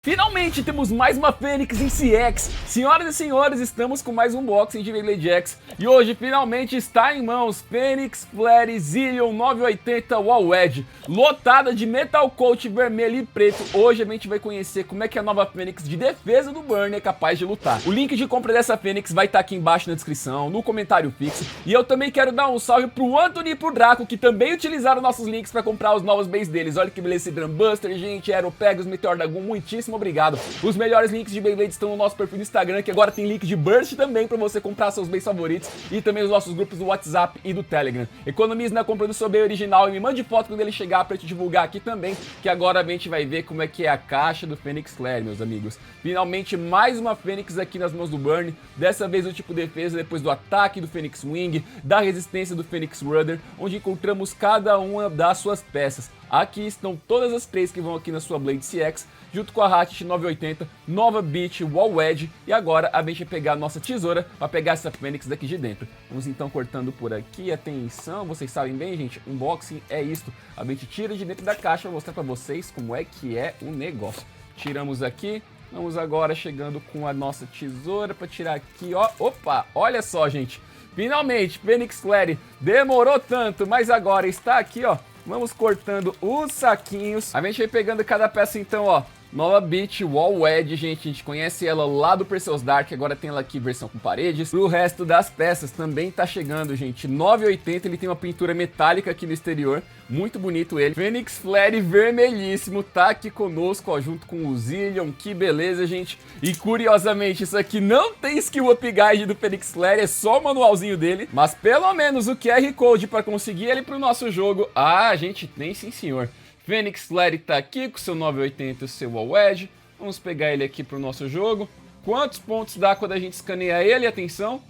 Finalmente temos mais uma Fênix em CX. Senhoras e senhores, estamos com mais um unboxing de Beyblade X. E hoje finalmente está em mãos Fênix Flare Zillion 980 Wall Edge, lotada de Metal Coat vermelho e preto. Hoje a gente vai conhecer como é que a nova Fênix de defesa do Burn é capaz de lutar. O link de compra dessa Fênix vai estar aqui embaixo na descrição, no comentário fixo. E eu também quero dar um salve pro Anthony e pro Draco, que também utilizaram nossos links para comprar os novos bays deles. Olha que beleza esse Drum Buster, gente, Aeropegas, Meteor Dagon, muitíssimo obrigado. Os melhores links de Beyblade estão no nosso perfil do Instagram, que agora tem link de Burst também para você comprar seus bays favoritos, e também os nossos grupos do WhatsApp e do Telegram. Economize na compra do seu bey original e me mande foto quando ele chegar para te divulgar aqui também, que agora a gente vai ver como é que é a caixa do Fênix Flare, meus amigos. Finalmente mais uma Fênix aqui nas mãos do Burn, dessa vez o tipo defesa depois do ataque do Fênix Wing, da resistência do Fênix Rudder, onde encontramos cada uma das suas peças. Aqui estão todas as três que vão aqui na sua Blade CX, junto com a Hatchet 980, nova Beach, Wall Edge, e agora a gente vai pegar a nossa tesoura para pegar essa Fênix daqui de dentro. Vamos então cortando por aqui, atenção, vocês sabem bem, gente, unboxing é isto. A gente tira de dentro da caixa para mostrar para vocês como é que é o negócio. Tiramos aqui, vamos agora chegando com a nossa tesoura para tirar aqui, ó, opa, olha só, gente. Finalmente, Fênix Flare, demorou tanto, mas agora está aqui, ó. Vamos cortando os saquinhos. A gente vai pegando cada peça então, ó. Nova Beach Wall Edge, gente, a gente conhece ela lá do Perseus Dark, agora tem ela aqui versão com paredes. Pro resto das peças também tá chegando, gente, 980, ele tem uma pintura metálica aqui no exterior, muito bonito ele. Fênix Flare vermelhíssimo, tá aqui conosco, ó, junto com o Zillion, que beleza, gente. E curiosamente, isso aqui não tem skill up guide do Fênix Flare, é só o manualzinho dele, mas pelo menos o QR Code para conseguir ele pro nosso jogo, a gente tem sim, senhor. Fênix Flare tá aqui com seu 980 e seu Wall Edge. Vamos pegar ele aqui pro nosso jogo. Quantos pontos dá quando a gente escaneia ele? Atenção,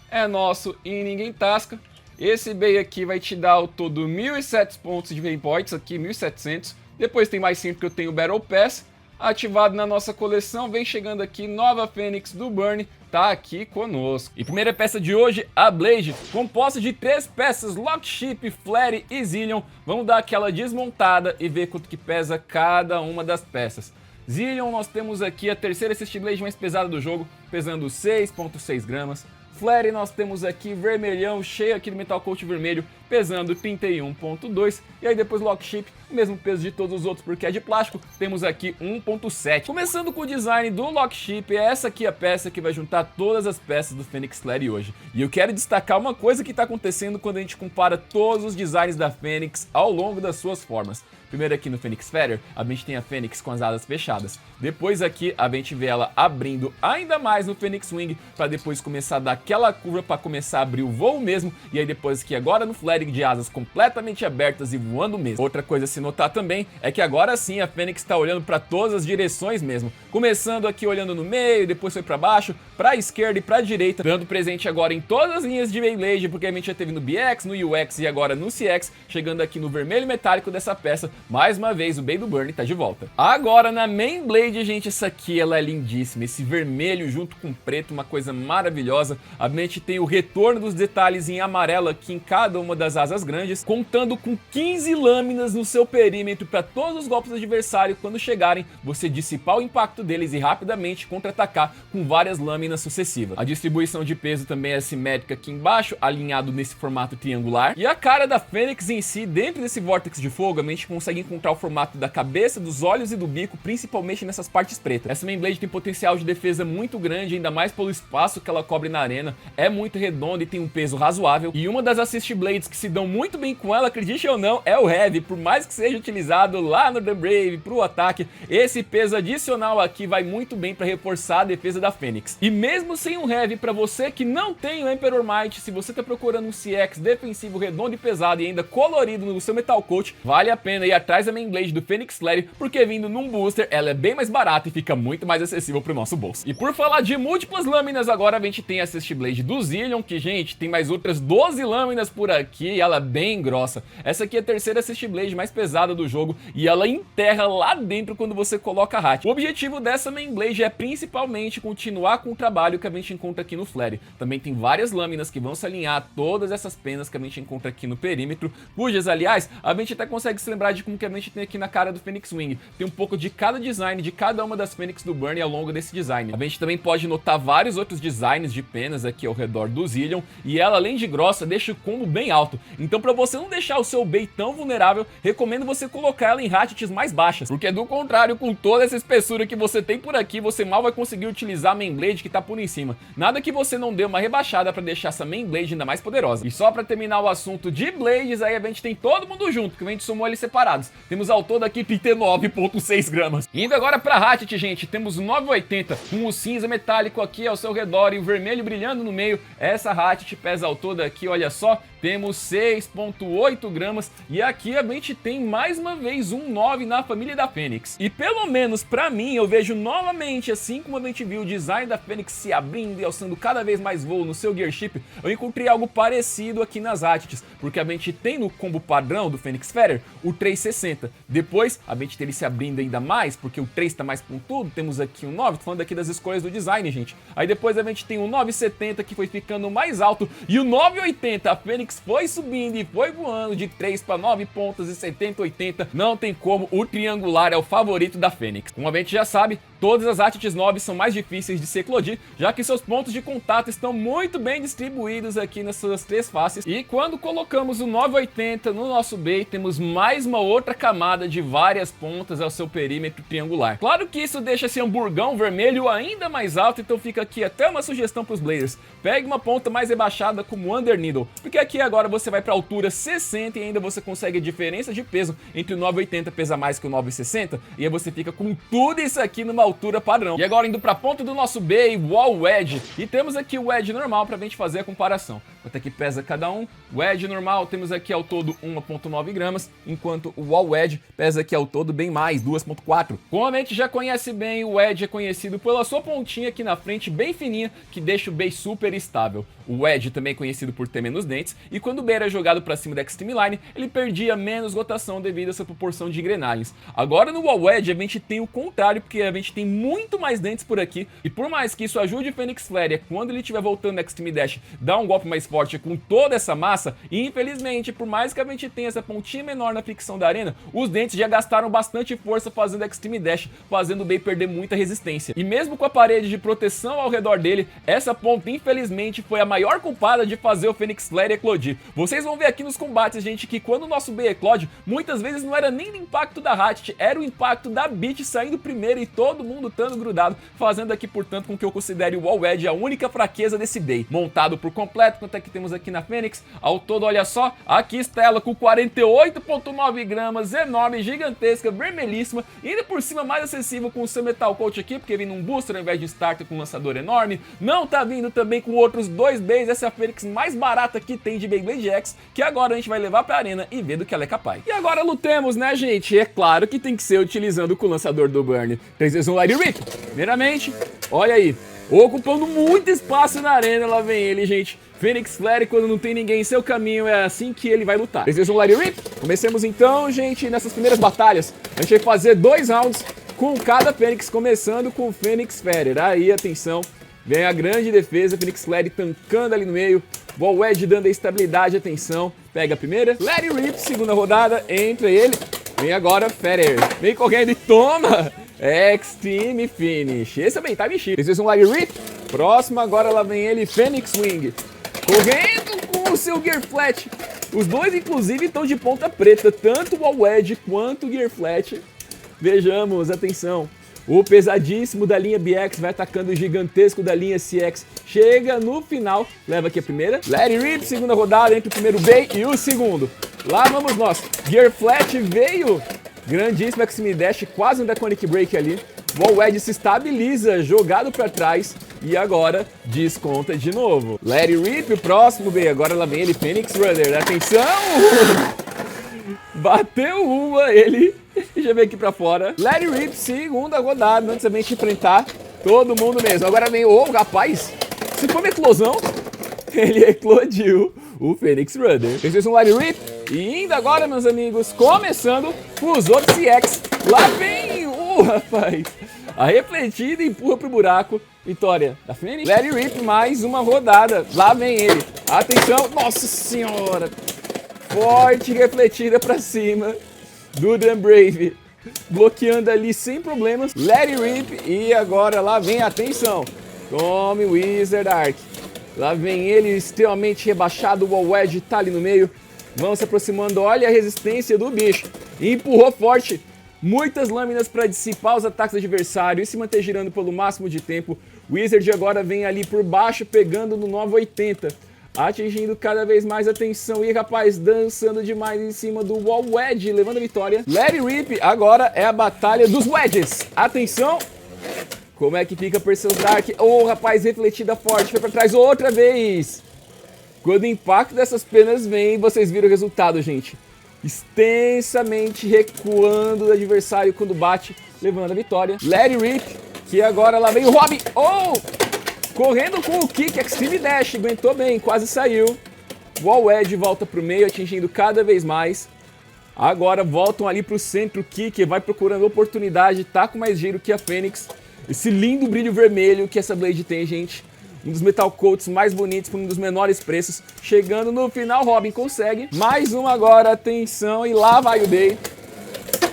é nosso e ninguém tasca. Esse bey aqui vai te dar ao todo 1.700 pontos de waypoints aqui, 1.700. Depois tem mais 100 porque eu tenho o Battle Pass. Ativado na nossa coleção, vem chegando aqui nova Fênix do Burn, tá aqui conosco. E primeira peça de hoje, a Blade, composta de 3 peças, Lock Ship, Flare e Zillion. Vamos dar aquela desmontada e ver quanto que pesa cada uma das peças. Zillion, nós temos aqui a terceira Assist Blade mais pesada do jogo, pesando 6,6 gramas. Flare nós temos aqui vermelhão, cheio aqui do Metal Coat vermelho, pesando 31,2. E aí depois Lock Ship, o mesmo peso de todos os outros porque é de plástico, temos aqui 1,7. Começando com o design do Lock Ship, é essa aqui a peça que vai juntar todas as peças do Fênix Flare hoje. E eu quero destacar uma coisa que está acontecendo quando a gente compara todos os designs da Fênix ao longo das suas formas. Primeiro aqui no Fênix Feather, a gente tem a Fênix com as asas fechadas. Depois aqui a gente vê ela abrindo ainda mais no Fênix Wing, para depois começar a dar aquela curva para começar a abrir o voo mesmo. E aí depois aqui agora no Flare de asas completamente abertas e voando mesmo. Outra coisa a se notar também é que agora sim a Fênix está olhando para todas as direções mesmo. Começando aqui olhando no meio, depois foi para baixo, para a esquerda e para a direita. Dando presente agora em todas as linhas de Beyblade, porque a gente já teve no BX, no UX e agora no CX. Chegando aqui no vermelho metálico dessa peça. Mais uma vez, o Bey do Burn tá de volta. Agora, na Main Blade, gente, essa aqui, ela é lindíssima. Esse vermelho junto com preto, uma coisa maravilhosa. A gente tem o retorno dos detalhes em amarelo aqui em cada uma das asas grandes, contando com 15 lâminas no seu perímetro para todos os golpes do adversário, quando chegarem, você dissipar o impacto deles e rapidamente contra-atacar com várias lâminas sucessivas. A distribuição de peso também é simétrica aqui embaixo, alinhado nesse formato triangular. E a cara da Fênix em si, dentro desse vórtex de fogo, a gente consegue encontrar o formato da cabeça, dos olhos e do bico, principalmente nessas partes pretas. Essa Main Blade tem potencial de defesa muito grande, ainda mais pelo espaço que ela cobre na arena, é muito redonda e tem um peso razoável. E uma das Assist Blades que se dão muito bem com ela, acredite ou não, é o Heavy. Por mais que seja utilizado lá no The Brave pro ataque, esse peso adicional aqui vai muito bem para reforçar a defesa da Fênix. E mesmo sem um Heavy, para você que não tem o Emperor Might, se você tá procurando um CX defensivo redondo e pesado e ainda colorido no seu Metal Coat, vale a pena ir atrás da Main Blade do Fênix Flare, porque vindo num booster, ela é bem mais barata e fica muito mais acessível pro nosso bolso. E por falar de múltiplas lâminas, agora a gente tem a Assist Blade do Zillion, que, gente, tem mais outras 12 lâminas por aqui. aqui, ela é bem grossa. Essa aqui é a terceira Assist Blade mais pesada do jogo e ela enterra lá dentro quando você coloca a Hatchet. O objetivo dessa Main Blade é principalmente continuar com o trabalho que a gente encontra aqui no Flare. Também tem várias lâminas que vão se alinhar a todas essas penas que a gente encontra aqui no perímetro, cujas, aliás, a gente até consegue se lembrar de como que a gente tem aqui na cara do Phoenix Wing. Tem um pouco de cada design, de cada uma das Fênix do Burn ao longo desse design. A gente também pode notar vários outros designs de penas aqui ao redor do Zilean, e ela, além de grossa, deixa o combo bem alto. Então, para você não deixar o seu Bey tão vulnerável, recomendo você colocar ela em hatchets mais baixas, porque do contrário, com toda essa espessura que você tem por aqui, você mal vai conseguir utilizar a Main Blade que tá por em cima. Nada que você não dê uma rebaixada para deixar essa Main Blade ainda mais poderosa. E só para terminar o assunto de Blades, aí a gente tem todo mundo junto, que a gente sumou eles separados. Temos ao todo aqui 39,6 gramas. Indo agora pra Hatchet, gente, temos o 980 com o cinza metálico aqui ao seu redor e o vermelho brilhando no meio. Essa Hatchet pesa ao todo aqui, olha só, temos 6,8 gramas e aqui a gente tem mais uma vez um 9 na família da Fênix. E pelo menos pra mim, eu vejo novamente, assim como a gente viu o design da Fênix se abrindo e alçando cada vez mais voo no seu Gearship, eu encontrei algo parecido aqui nas Hatchets, porque a gente tem no combo padrão do Phoenix Feather o 360. Depois, a gente tem ele se abrindo ainda mais, porque o 3 tá mais pontudo, temos aqui o 9, tô falando aqui das escolhas do design, gente. Aí depois a gente tem o 970 que foi ficando mais alto e o 980, a Fênix foi subindo e foi voando de 3 para 9 pontas e 70, 80. Não tem como, o triangular é o favorito da Fênix. Como a gente já sabe, todas as Hatchets 9 são mais difíceis de se eclodir, já que seus pontos de contato estão muito bem distribuídos aqui nessas três faces. E quando colocamos o 980 no nosso Bey, temos mais uma outra camada de várias pontas ao seu perímetro triangular. Claro que isso deixa esse hamburgão vermelho ainda mais alto, então fica aqui até uma sugestão para os Bladers. Pegue uma ponta mais rebaixada como Under Needle, porque aqui agora você vai para a altura 60 e ainda você consegue a diferença de peso entre o 980 pesa mais que o 960, e aí você fica com tudo isso aqui numa altura padrão. E agora indo para a ponta do nosso Bey, Wall Wedge, e temos aqui o Wedge normal para a gente fazer a comparação. Quanto é que pesa cada um? O Wedge normal temos aqui ao todo 1,9 gramas, enquanto o Wall Wedge pesa aqui ao todo bem mais, 2,4. Como a gente já conhece bem, o Wedge é conhecido pela sua pontinha aqui na frente bem fininha, que deixa o Bey super estável. O Wedge também é conhecido por ter menos dentes, e quando o Bey era jogado para cima da Extreme Line, ele perdia menos rotação devido a essa proporção de engrenagens. Agora no Wall Wedge a gente tem o contrário, porque a gente tem muito mais dentes por aqui, e por mais que isso ajude o Phoenix Flare, quando ele estiver voltando na Extreme Dash, dar um golpe mais forte com toda essa massa, e infelizmente, por mais que a gente tenha essa pontinha menor na fricção da arena, os dentes já gastaram bastante força fazendo a Extreme Dash, fazendo o Bey perder muita resistência. E mesmo com a parede de proteção ao redor dele, essa ponta infelizmente foi a maior culpada de fazer o Phoenix Flare eclodir. Vocês vão ver aqui nos combates, gente, que quando o nosso Bey eclode, muitas vezes não era nem o impacto da Hatchet, era o impacto da Beat saindo primeiro e todo mundo estando grudado, fazendo aqui, portanto, com que eu considere o Wall Wedge a única fraqueza desse Bey. Montado por completo, quanto é que temos aqui na Fênix? Ao todo, olha só, aqui está ela com 48,9 gramas, enorme, gigantesca, vermelhíssima, e ainda por cima mais acessível com o seu Metal Coat aqui, porque vem num booster ao invés de starter com um lançador enorme. Não tá vindo também com outros dois Beys, essa é a Fênix mais barata que tem de Beyblade X, que agora a gente vai levar pra arena e ver do que ela é capaz. E agora lutemos, né, gente? É claro que tem que ser utilizando com o lançador do Burn. 3 vezes um Light Rip. Primeiramente, olha aí, ocupando muito espaço na arena, lá vem ele, gente. Phoenix Flare, quando não tem ninguém em seu caminho, é assim que ele vai lutar. 3 vezes um Light Rip. Comecemos então, gente, nessas primeiras batalhas. A gente vai fazer 2 rounds com cada Fênix, começando com o Phoenix Feather. Aí, atenção, vem a grande defesa, Phoenix Flare tancando ali no meio. Wall Wedge dando a estabilidade, atenção. Pega a primeira. Light Rip, segunda rodada, entra ele. Vem agora Feather. Vem correndo e toma! Extreme Finish. Esse é bem time shift. 3 vezes um Light Rip. Próximo, agora lá vem ele, Phoenix Wing. Correndo com o seu Gear Flat. Os dois, inclusive, estão de ponta preta. Tanto o Wall Wedge quanto o Gear Flat. Vejamos, atenção. O pesadíssimo da linha BX vai atacando o gigantesco da linha CX. Chega no final. Leva aqui a primeira. Let It Rip, segunda rodada entre o primeiro Bey e o segundo. Lá vamos nós. Gear Flat veio. Grandíssimo Extreme Dash, quase um Draconic Break ali. Wall Wedge se estabiliza, jogado pra trás. E agora desconta de novo. Let It Rip, o próximo Bey. Agora lá vem ele, Phoenix Runner. Atenção! Bateu uma, ele já veio aqui pra fora. Let It Rip, segunda rodada, antes da gente enfrentar todo mundo mesmo. Agora vem o rapaz, se for uma eclosão, ele eclodiu. o Phoenix Runner. Fez um Larry Rip. E indo agora, meus amigos, começando com os outros CX. Lá vem o rapaz. A refletida empurra pro buraco. Vitória da Fênix. Larry Rip, mais uma rodada. Lá vem ele. Atenção. Nossa senhora. Forte refletida pra cima do Dan Brave. Bloqueando ali sem problemas. Larry Rip. E agora lá vem, atenção. Tome Wizard Arc. Lá vem ele, extremamente rebaixado. O Wall Wedge tá ali no meio. Vão se aproximando. Olha a resistência do bicho. Empurrou forte. Muitas lâminas para dissipar os ataques do adversário e se manter girando pelo máximo de tempo. Wizard agora vem ali por baixo, pegando no 980. Atingindo cada vez mais atenção. E rapaz, dançando demais em cima do Wall Wedge, levando a vitória. Larry Rip, agora é a batalha dos Wedges. Atenção. Como é que fica Perseus Dark? Oh, rapaz, refletida forte. Foi para trás outra vez. Quando o impacto dessas penas vem, vocês viram o resultado, gente. Extensamente recuando do adversário quando bate, levando a vitória. Larry Rip, que agora lá vem o Robin. Oh! Correndo com o Kick, Extreme Dash, aguentou bem, quase saiu. Wall Wedge volta pro meio, atingindo cada vez mais. Agora voltam ali pro centro, Kick vai procurando oportunidade, tá com mais giro que a Fênix. Esse lindo brilho vermelho que essa Blade tem, gente. Um dos Metal Coats mais bonitos por um dos menores preços. Chegando no final, Robin consegue. Mais um agora, atenção, e lá vai o Day.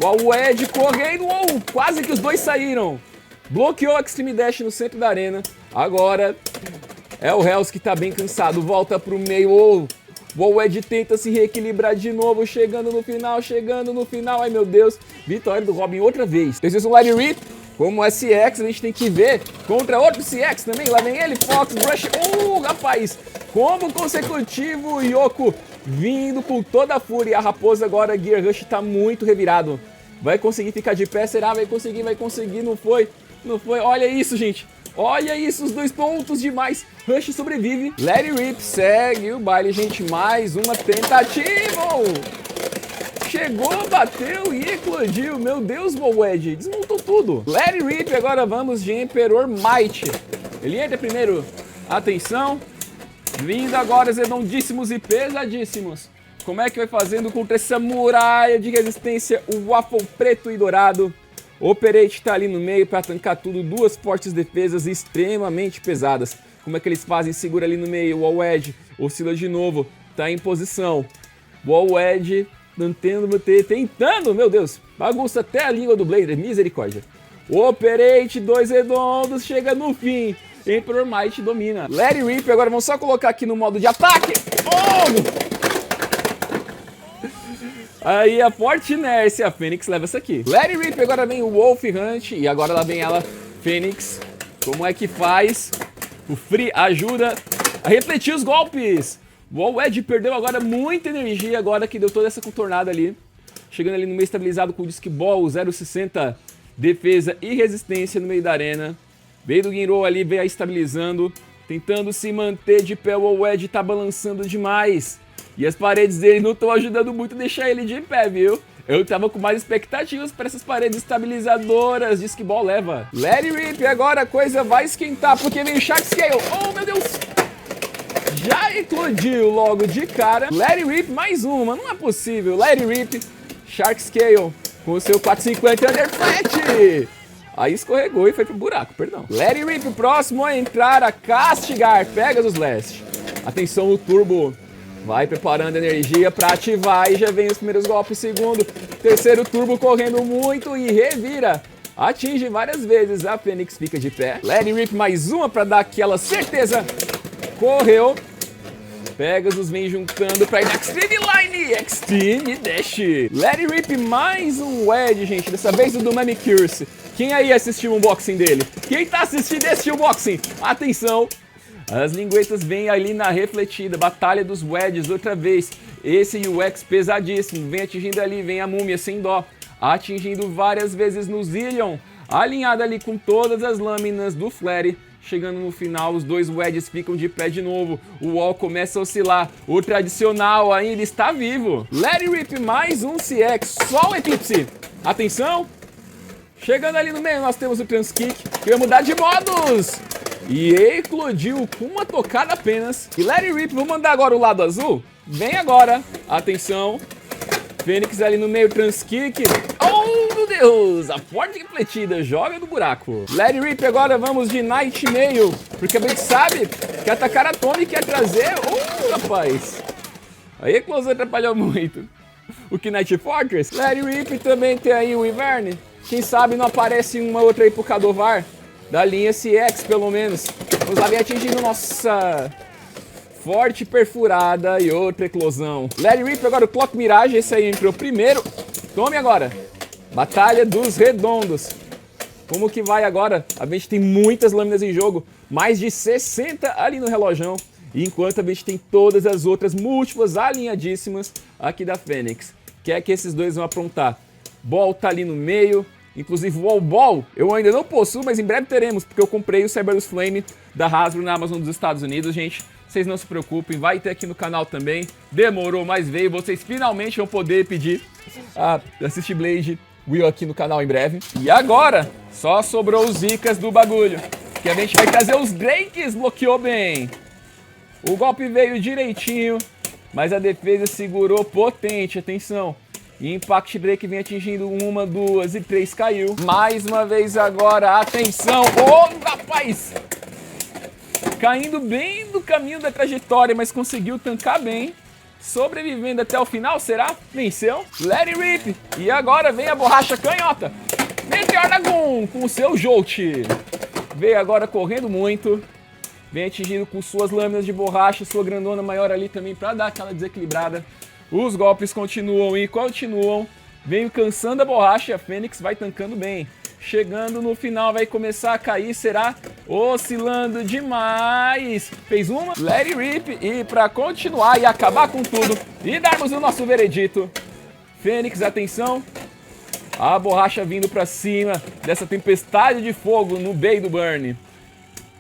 O Ed correndo, quase que os dois saíram. Bloqueou o Extreme Dash no centro da arena. Agora é o Hells que tá bem cansado, volta pro meio. O Ed tenta se reequilibrar de novo, chegando no final, ai meu Deus. Vitória do Robin outra vez. Fez um Larry Rip. Como é CX, a gente tem que ver contra outro CX também. Lá vem ele, Fox, Brush. Rapaz, combo consecutivo, Yoko vindo com toda a fúria. A raposa agora, Gear Rush, tá muito revirado. Vai conseguir ficar de pé? Será? Vai conseguir. Não foi. Olha isso, gente. Olha isso, os 2 pontos demais. Rush sobrevive. Larry Rip segue o baile, gente. Mais uma tentativa. Chegou, bateu e eclodiu. Meu Deus, Wall Wedge. Desmontou tudo. Larry Rip, agora vamos de Emperor Might. Ele entra primeiro. Atenção. Vindo agora, redondíssimos e pesadíssimos. Como é que vai fazendo contra essa muralha de resistência? O Waffle preto e dourado. Operate tá ali no meio para tancar tudo. 2 fortes defesas extremamente pesadas. Como é que eles fazem? Segura ali no meio. Wall Wedge oscila de novo. Tá em posição. Wall Wedge tentando, meu Deus, bagunça até a língua do Blader, misericórdia. Operate, 2 redondos, chega no fim. Emperor Might domina. Larry Rip, agora vamos só colocar aqui no modo de ataque. Aí a forte inércia, a Fênix leva essa aqui. Larry Rip, agora vem o Wolf Hunt e agora lá vem ela, Fênix. Como é que faz? O Free ajuda a refletir os golpes. O Wall Wedge perdeu agora muita energia, agora que deu toda essa contornada ali. Chegando ali no meio estabilizado com o Disc Ball, 0,60, defesa e resistência no meio da arena. Veio do Ginro ali, veio estabilizando, tentando se manter de pé. O Wall Wedge tá balançando demais. E as paredes dele não estão ajudando muito a deixar ele de pé, viu? Eu tava com mais expectativas para essas paredes estabilizadoras. Disc Ball leva. Larry Rip, agora a coisa vai esquentar, porque vem o Shark Scale. Oh, meu Deus! Já eclodiu logo de cara. Larry Rip, mais uma, não é possível. Larry Rip, Shark Scale, com o seu 450 Underflat. Aí escorregou e foi pro buraco, perdão. Larry Rip, próximo a entrar, a castigar. Pegasus Last. Atenção, o Turbo vai preparando energia pra ativar e já vem os primeiros golpes. Segundo, terceiro Turbo correndo muito e revira. Atinge várias vezes, a Fênix fica de pé. Larry Rip, mais uma pra dar aquela certeza. Correu. Pegasus vem juntando pra ir na Extreme Line. Extreme Dash. Larry Rip, mais um Wedge, gente. Dessa vez o do Mami Curse. Quem aí assistiu o unboxing dele? Quem tá assistindo esse unboxing? Atenção. As linguetas vêm ali na refletida. Batalha dos Wedges outra vez. Esse UX pesadíssimo. Vem atingindo ali, vem a múmia sem dó. Atingindo várias vezes no Zillion. Alinhado ali com todas as lâminas do Flare. Chegando no final, os 2 Wedges ficam de pé de novo. O Wall começa a oscilar. O tradicional ainda está vivo. Larry Rip, mais um CX. Só o Eclipse. Atenção. Chegando ali no meio, nós temos o Transkick. Que vai mudar de modos. E eclodiu com uma tocada apenas. E Let It Rip, vou mandar agora o lado azul. Vem agora. Atenção. Fênix ali no meio, transkick. Oh, meu Deus! A forte refletida, joga do buraco. Let It Rip agora, vamos de Knight meio. Porque a gente sabe que atacar a Tommy quer trazer... Oh, rapaz. Aí a eclosão atrapalhou muito. O Knight Fortress. Let It Rip também tem aí o Ivern. Quem sabe não aparece uma outra aí pro Kadovar. Da linha CX, pelo menos. Vamos lá, vem atingindo nossa forte perfurada e outra eclosão. Let It Rip agora o Clock Mirage. Esse aí entrou primeiro. Tome agora. Batalha dos Redondos. Como que vai agora? A gente tem muitas lâminas em jogo. Mais de 60 ali no relojão. Enquanto a gente tem todas as outras múltiplas alinhadíssimas aqui da Fênix. Que é que esses dois vão aprontar. Ball tá ali no meio. Inclusive o Wall Ball eu ainda não possuo, mas em breve teremos, porque eu comprei o Cerberus Flame da Hasbro na Amazon dos Estados Unidos, gente. Vocês não se preocupem, vai ter aqui no canal também. Demorou, mas veio. Vocês finalmente vão poder pedir a Assist Blade Will aqui no canal em breve. E agora, só sobrou os Zicas do bagulho. Que a gente vai trazer os Drakes, bloqueou bem. O golpe veio direitinho, mas a defesa segurou potente, atenção. E Impact Break vem atingindo 1, 2 e 3, caiu. Mais uma vez agora, atenção. Oh, rapaz! Caindo bem no caminho da trajetória, mas conseguiu tancar bem. Sobrevivendo até o final, será? Venceu. Let It Rip. E agora vem a borracha canhota. Meteor Dragon com o seu Jolt. Veio agora correndo muito. Vem atingindo com suas lâminas de borracha, sua grandona maior ali também para dar aquela desequilibrada. Os golpes continuam e continuam. Vem cansando a borracha e a Fênix vai tancando bem. Chegando no final vai começar a cair, será? Oscilando demais. Fez uma, Let It Rip. E para continuar e acabar com tudo e darmos o nosso veredito. Fênix, atenção. A borracha vindo para cima dessa tempestade de fogo no Bay do Burn.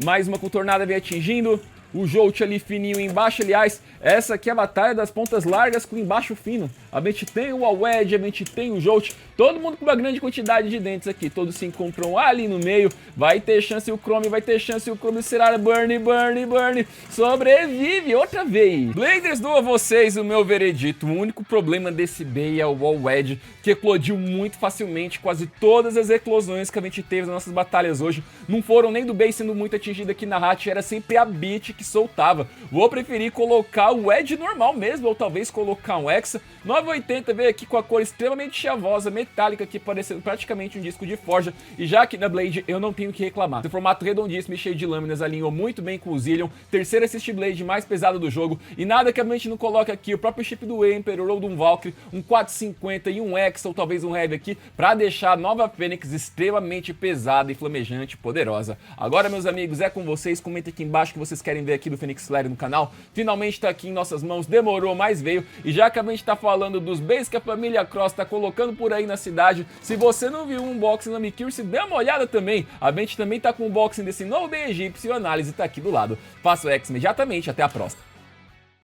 Mais uma contornada vem atingindo. O Jolt ali fininho embaixo, aliás, essa aqui é a batalha das pontas largas com embaixo fino. A gente tem o All-Wedge, a gente tem o Jolt, todo mundo com uma grande quantidade de dentes aqui. Todos se encontram ali no meio, vai ter chance o Chrome, vai ter chance o Chrome, será Burn, Burn, Burn, sobrevive outra vez. Bladers, dou a vocês o meu veredito. O único problema desse Bay é o All-Wedge, que eclodiu muito facilmente. Quase todas as eclosões que a gente teve nas nossas batalhas hoje não foram nem do Bay sendo muito atingido aqui na Hatch, era sempre a Beat que soltava. Vou preferir colocar o Edge normal mesmo, ou talvez colocar um Hexa. 980 veio aqui com a cor extremamente chavosa, metálica, aqui parecendo praticamente um disco de forja. E já aqui na Blade eu não tenho o que reclamar. O formato redondíssimo e cheio de lâminas alinhou muito bem com o Zillion. Terceira Assist Blade mais pesada do jogo. E nada que a gente não coloque aqui o próprio chip do Emperor ou do Valkyrie, um 450 e um Hexa, ou talvez um Heavy aqui, pra deixar a nova Fênix extremamente pesada e flamejante, poderosa. Agora, meus amigos, é com vocês. Comenta aqui embaixo o que vocês querem ver aqui do Phoenix Flare no canal. Finalmente tá aqui em nossas mãos, demorou, mas veio. E já que a gente tá falando dos bays que a família Cross tá colocando por aí na cidade, se você não viu um unboxing na Mikirse, dê uma olhada também. A gente também tá com o unboxing desse novo Bay egípcio e a análise tá aqui do lado. Faça o X imediatamente, até a próxima.